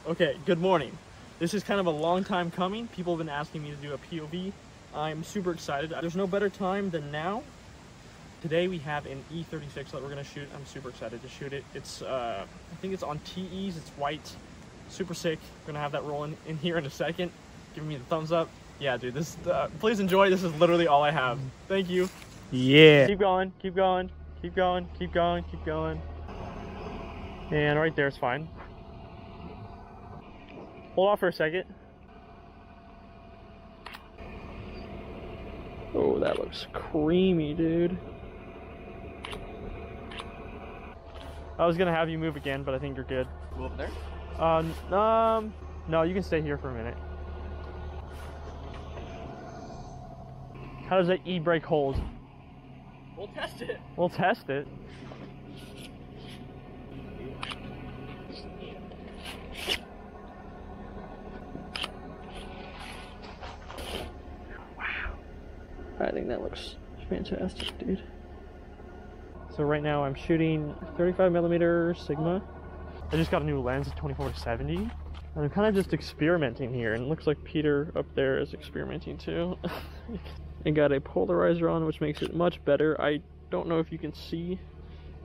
Okay, good morning. This is kind of a long time coming. People have been asking me to do a POV. I'm super excited. There's no better time than now. Today we have an E36 that we're gonna shoot. I'm super excited to shoot it. It's, I think it's on TEs, it's white, super sick. We're gonna have that rolling in here in a second. Giving me the thumbs up. Yeah, dude, this, please enjoy. This is literally all I have. Thank you. Yeah. Keep going, keep going, keep going, keep going, keep going. And right there's fine. Hold off for a second. Oh, that looks creamy, dude. I was gonna have you move again, but I think you're good. Go over there? No, you can stay here for a minute. How does that e-brake hold? We'll test it. We'll test it. I think that looks fantastic, dude. So right now I'm shooting 35mm Sigma. I just got a new lens, 24-70. And I'm kind of just experimenting here, and it looks like Peter up there is experimenting too. I got a polarizer on, which makes it much better. I don't know if you can see,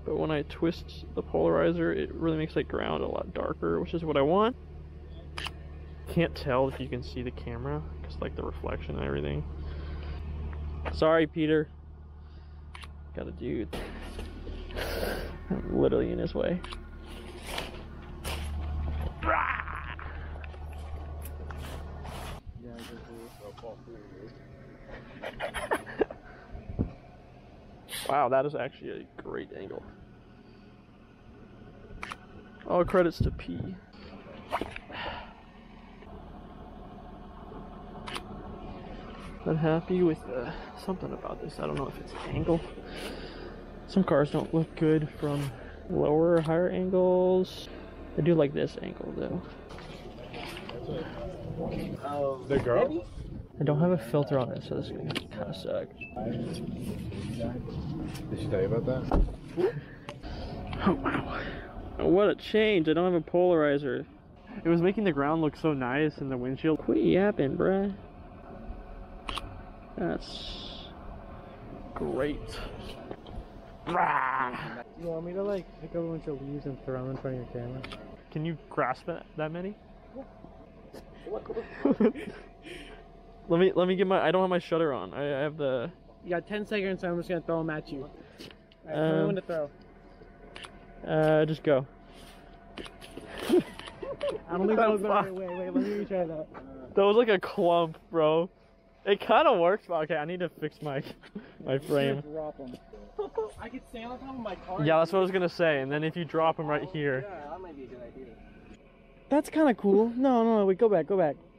but when I twist the polarizer, it really makes the ground a lot darker, which is what I want. Can't tell if you can see the camera, because like the reflection and everything. Sorry, Peter. Got a dude. I'm literally in his way. Wow, that is actually a great angle. All credits to P. Unhappy with something about this. I don't know if it's angle. Some cars don't look good from lower or higher angles. I do like this angle though. The girl? Maybe? I don't have a filter on it, so this is gonna kind of suck. Did she tell you about that? Oh wow. What a change. I don't have a polarizer. It was making the ground look so nice in the windshield. Quit yapping, bruh. That's great. You want me to like pick up a bunch of leaves and throw them in front of your camera? Can you grasp that many? let me get my. I don't have my shutter on. I have the. You got 10 seconds, so I'm just gonna throw them at you. Alright, tell me when to throw. Just go. I don't think that was the right way. Wait, let me retry that. That was like a clump, bro. It kind of works, but okay, I need to fix my frame. Drop them. I could stand on top of my car. Yeah, that's what I was gonna say. And then if you drop them right here. Yeah, that might be a good idea. That's kind of cool. No, wait, go back.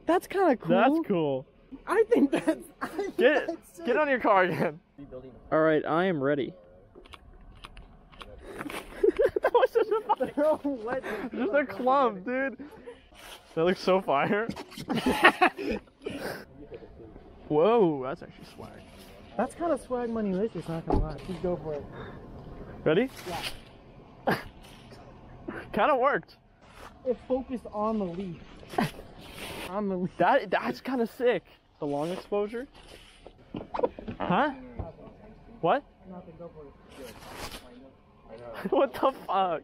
That's kind of cool. That's cool. I think that's. Get on your car again. All right, I am ready. That was just a clump, dude. That looks so fire. Whoa, that's actually swag. That's kind of swag money-licious, not gonna lie. Just go for it. Ready? Yeah. Kind of worked. It focused on the leaf. On the leaf. That's kind of sick. The long exposure. Huh? What? Nothing, go for it. What the fuck?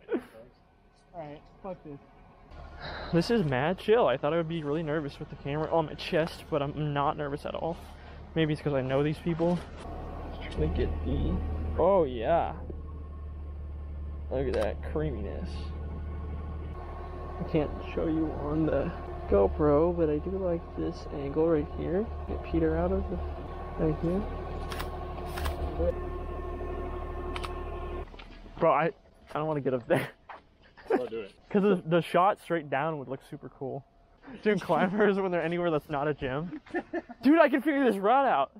Alright, fuck this. This is mad chill. I thought I would be really nervous with the camera on my chest, but I'm not nervous at all. Maybe it's because I know these people. Just trying to get the... Oh yeah. Look at that creaminess. I can't show you on the GoPro, but I do like this angle right here. Get Peter out of the... right here. Bro, I don't want to get up there. I'll do it. Because the shot straight down would look super cool. Doing climbers when they're anywhere that's not a gym. Dude, I can figure this route out.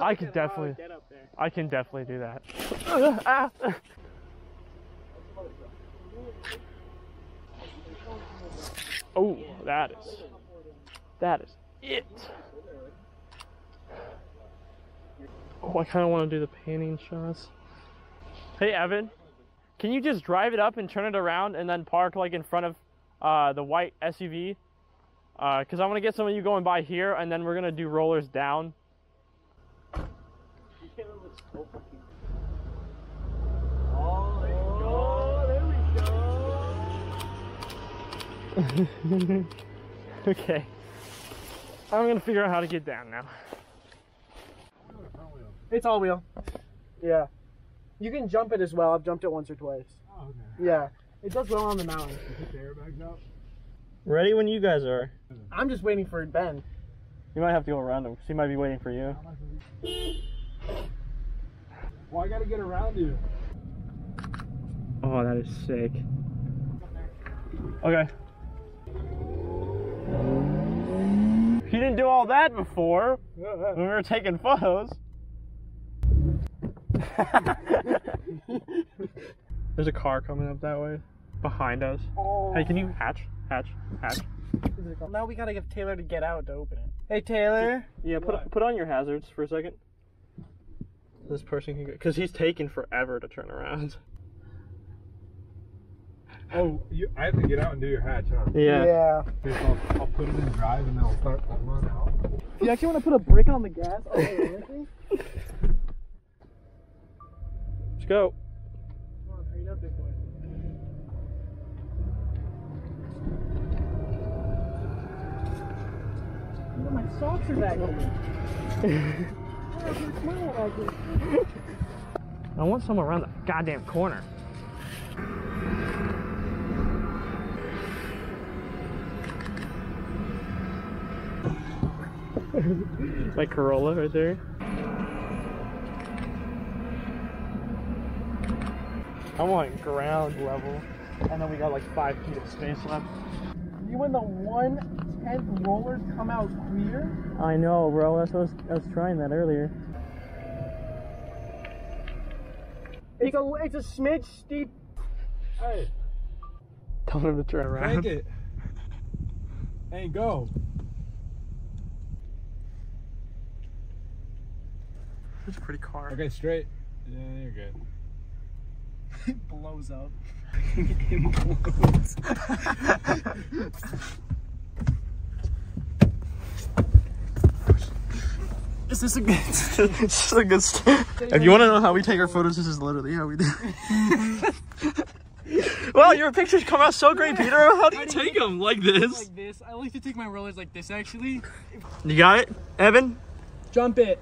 I can definitely do that. Ah. Oh, that is it. Oh, I kind of want to do the panning shots. Hey, Evan, can you just drive it up and turn it around and then park like in front of the white SUV, because I want to get some of you going by here, and then we're gonna do rollers down. Okay, I'm gonna figure out how to get down now. It's all wheel. Yeah. You can jump it as well. I've jumped it once or twice. Oh, okay. Yeah. It does well on the mountain. Put the airbags out. Ready when you guys are. I'm just waiting for Ben. You might have to go around him, because he might be waiting for you. Well, I gotta get around you. Oh, that is sick. Okay. He didn't do all that before when we were taking photos. There's a car coming up that way behind us. Oh. Hey, can you hatch? Now we gotta get Taylor to get out to open it. Hey, Taylor. Yeah, put on your hazards for a second. This person can go, because he's taking forever to turn around. Oh, I have to get out and do your hatch, huh? Yeah. Okay, so I'll put it in drive and then I'll start to run out. You actually want to put a brick on the gas? Oh, really? Let's go. Come on, hurry up, big boy. Look, my socks are back open. I want someone around the goddamn corner. My Corolla right there. I want ground level. I know we got like 5 feet of space left. You when the 1/10 rollers come out clear? I know, bro. That's what I was trying that earlier. It's a smidge steep. Hey, Tell him to turn around. crank it. Hey, go. It's a pretty car. Okay, straight. Yeah, you're good. It blows up. Is this a good? This is a good. If you want to know how we take our photos, this is literally how we do. Wow, your pictures come out so great, Peter. How do you take them like this? Like this. I like to take my rollers like this, actually. You got it, Evan? Jump it.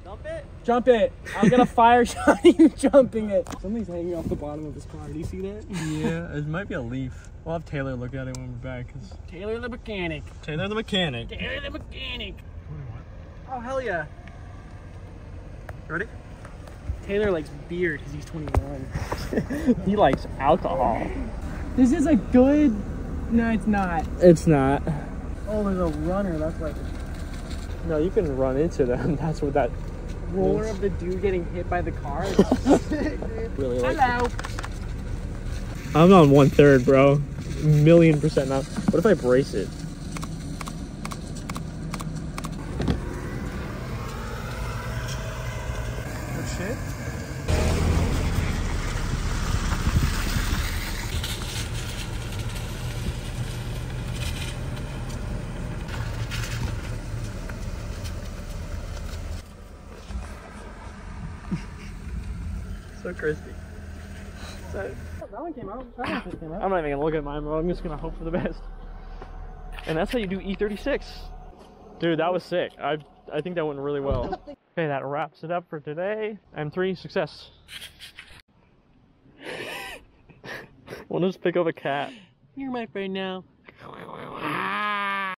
Jump it. Jump it. I'll get a fire shot of you jumping it. Something's hanging off the bottom of his car. Do you see that? Yeah, it might be a leaf. We'll have Taylor look at it when we're back. Cause Taylor the mechanic. Taylor the mechanic. Taylor the mechanic. Oh, hell yeah. Ready? Taylor likes beer because he's 21. He likes alcohol. This is a good... No, it's not. It's not. Oh, there's a runner. That's like... No, you can run into them. That's what that Roller of the dude getting hit by the car. really like. Hello. I'm on 1/3, bro. 1,000,000% not. What if I brace it? Oh, shit. So crispy. So, That one came out. That one just came out. I'm not even gonna look at mine, bro. I'm just gonna hope for the best. And that's how you do E36. Dude, that was sick. I think that went really well. Okay, that wraps it up for today. M3, success. We'll just pick up a cat. You're my friend now.